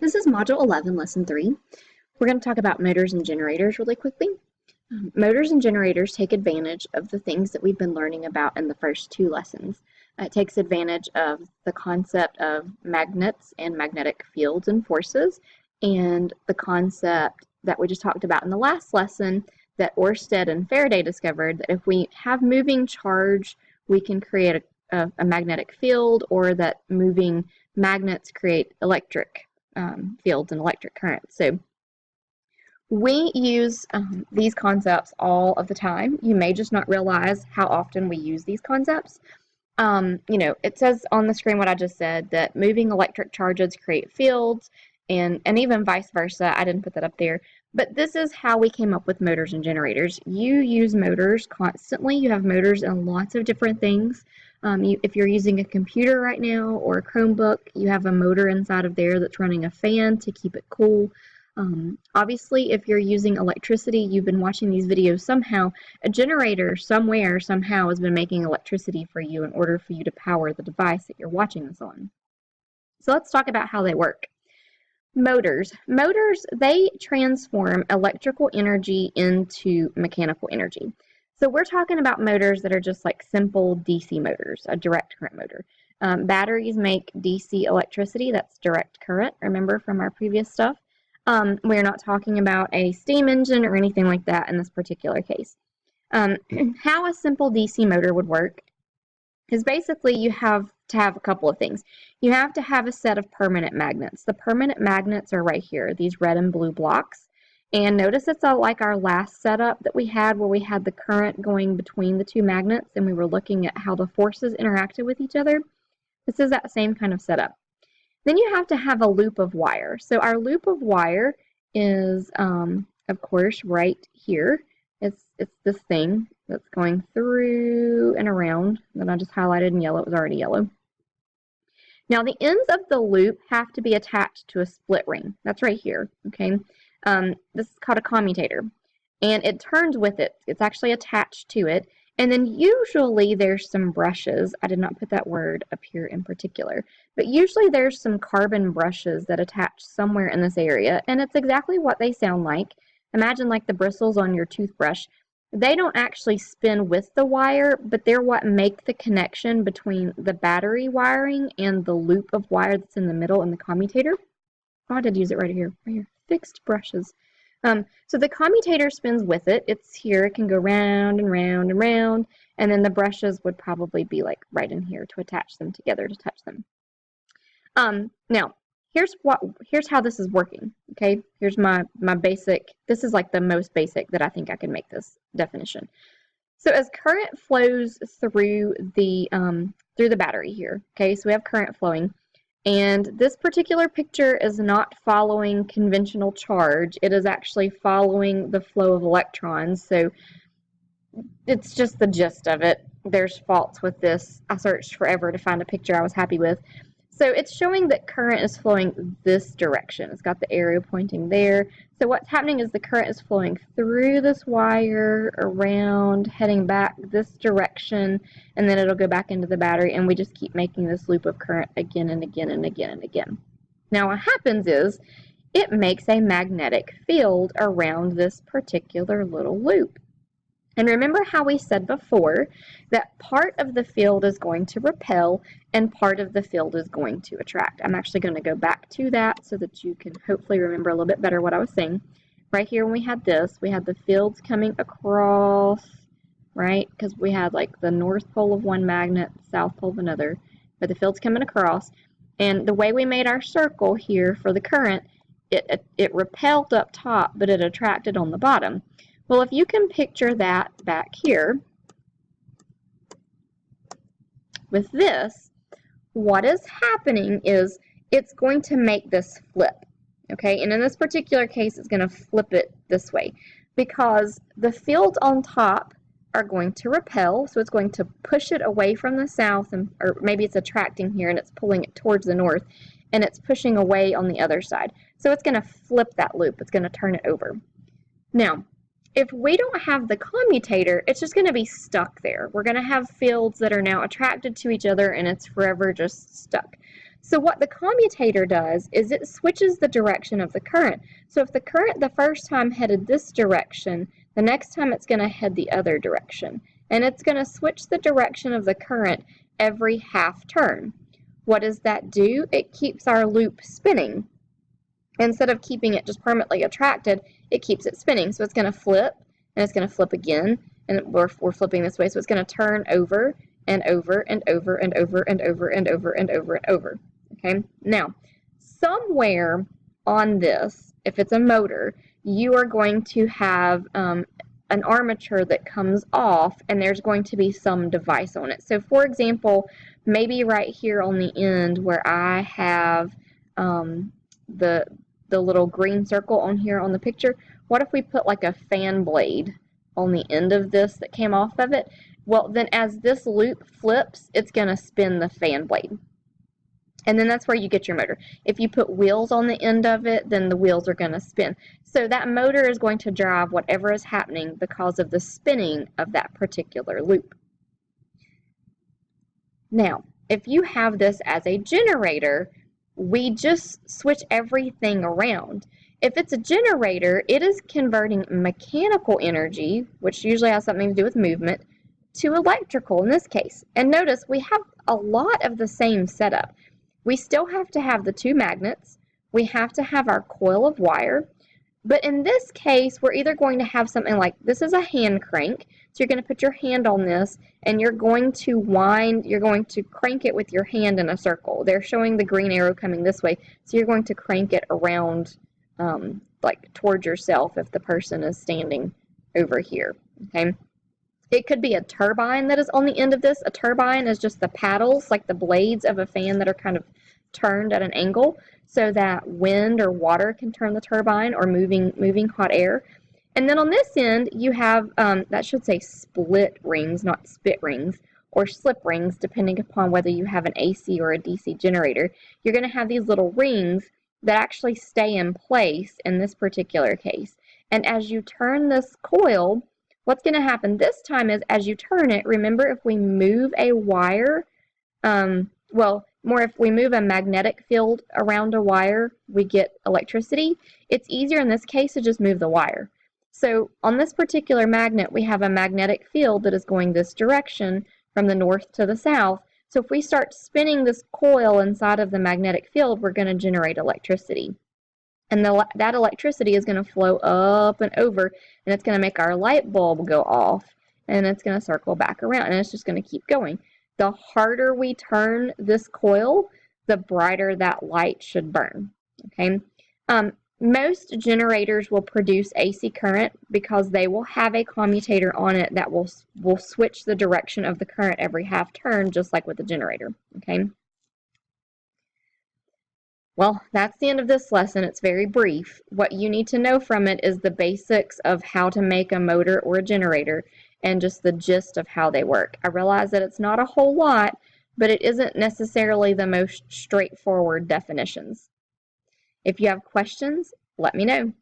This is Module 11, Lesson 3. We're going to talk about motors and generators really quickly. Motors and generators take advantage of the things that we've been learning about in the first two lessons. It takes advantage of the concept of magnets and magnetic fields and forces, and the concept that we just talked about in the last lesson that Oersted and Faraday discovered, that if we have moving charge, we can create a magnetic field, or that moving magnets create electric fields and electric currents. So we use these concepts all of the time. You may just not realize how often we use these concepts. It says on the screen what I just said, that moving electric charges create fields, and even vice versa. I didn't put that up there. But this is how we came up with motors and generators. You use motors constantly. You have motors in lots of different things. If you're using a computer right now or a Chromebook, you have a motor inside of there that's running a fan to keep it cool. Obviously, if you're using electricity, you've been watching these videos somehow, a generator somewhere, somehow has been making electricity for you in order for you to power the device that you're watching this on. So let's talk about how they work. Motors, they transform electrical energy into mechanical energy. So we're talking about motors that are just like simple DC motors, a direct current motor. Batteries make DC electricity, that's direct current, remember from our previous stuff. We're not talking about a steam engine or anything like that in this particular case. How a simple DC motor would work is basically you have to have a couple of things. You have to have a set of permanent magnets. The permanent magnets are right here, these red and blue blocks. And notice it's like our last setup that we had, where we had the current going between the two magnets and we were looking at how the forces interacted with each other. This is that same kind of setup. Then you have to have a loop of wire. So our loop of wire is, of course, right here. It's this thing that's going through and around that I just highlighted in yellow. It was already yellow. Now the ends of the loop have to be attached to a split ring. That's right here, okay? This is called a commutator, and it turns with it. It's actually attached to it. And then usually there's some brushes. I did not put that word up here in particular, but usually there's some carbon brushes that attach somewhere in this area, and it's exactly what they sound like. Imagine like the bristles on your toothbrush. They don't actually spin with the wire, but they're what make the connection between the battery wiring and the loop of wire that's in the middle in the commutator. Oh, I did use it right here. Fixed brushes. So the commutator spins with it. It's here. It can go round and round and round. And then the brushes would probably be like right in here to attach them together to touch them. Now, here's how this is working. Okay, here's my basic. This is like the most basic that I think I can make this definition. So as current flows through the battery here, okay, so we have current flowing. And this particular picture is not following conventional charge. It is actually following the flow of electrons. So it's just the gist of it. There's faults with this. I searched forever to find a picture I was happy with. So it's showing that current is flowing this direction. It's got the arrow pointing there. So what's happening is the current is flowing through this wire, around, heading back this direction, and then it'll go back into the battery, and we just keep making this loop of current again and again and again and again. Now what happens is it makes a magnetic field around this particular little loop. And remember how we said before that part of the field is going to repel and part of the field is going to attract. I'm actually going to go back to that so that you can hopefully remember a little bit better what I was saying. Right here when we had this, we had the fields coming across, right? Because we had like the north pole of one magnet, south pole of another, but the field's coming across. And the way we made our circle here for the current, it repelled up top, but it attracted on the bottom. Well, if you can picture that back here, with this, what is happening is it's going to make this flip, okay? And in this particular case, it's going to flip it this way because the fields on top are going to repel, so it's going to push it away from the south, or maybe it's attracting here and it's pulling it towards the north, and it's pushing away on the other side. So it's going to flip that loop. It's going to turn it over. Now, if we don't have the commutator, it's just going to be stuck there. We're going to have fields that are now attracted to each other, and it's forever just stuck. So what the commutator does is it switches the direction of the current. So if the current the first time headed this direction, the next time it's going to head the other direction. And it's going to switch the direction of the current every half turn. What does that do? It keeps our loop spinning. Instead of keeping it just permanently attracted, it keeps it spinning. So it's going to flip, and it's going to flip again, and we're flipping this way. So it's going to turn over and over and over and over and over and over and over and over. Okay, now somewhere on this, if it's a motor, you are going to have an armature that comes off, and there's going to be some device on it. So for example, maybe right here on the end where I have the little green circle on here on the picture, what if we put like a fan blade on the end of this that came off of it? Well, then as this loop flips, it's going to spin the fan blade. And then that's where you get your motor. If you put wheels on the end of it, then the wheels are going to spin. So that motor is going to drive whatever is happening because of the spinning of that particular loop. Now, if you have this as a generator, we just switch everything around. If it's a generator, it is converting mechanical energy, which usually has something to do with movement, to electrical in this case. And notice we have a lot of the same setup. We still have to have the two magnets. We have to have our coil of wire. But in this case, we're either going to have something like, this is a hand crank. So you're going to put your hand on this, and you're going to crank it with your hand in a circle. They're showing the green arrow coming this way. So you're going to crank it around, like towards yourself if the person is standing over here. Okay. It could be a turbine that is on the end of this. A turbine is just the paddles, like the blades of a fan that are kind of turned at an angle so that wind or water can turn the turbine, or moving hot air. And then on this end, you have, that should say split rings, not spit rings, or slip rings, depending upon whether you have an AC or a DC generator. You're going to have these little rings that actually stay in place in this particular case. And as you turn this coil, what's going to happen this time is as you turn it, remember if we move a wire, if we move a magnetic field around a wire, we get electricity. It's easier in this case to just move the wire. So on this particular magnet, we have a magnetic field that is going this direction from the north to the south. So if we start spinning this coil inside of the magnetic field, we're going to generate electricity. And that electricity is going to flow up and over, and it's going to make our light bulb go off, and it's going to circle back around, and it's just going to keep going. The harder we turn this coil, the brighter that light should burn. Okay. Most generators will produce AC current because they will have a commutator on it that will switch the direction of the current every half turn, just like with the generator. Okay. Well, that's the end of this lesson. It's very brief. What you need to know from it is the basics of how to make a motor or a generator and just the gist of how they work. I realize that it's not a whole lot, but it isn't necessarily the most straightforward definitions. If you have questions, let me know.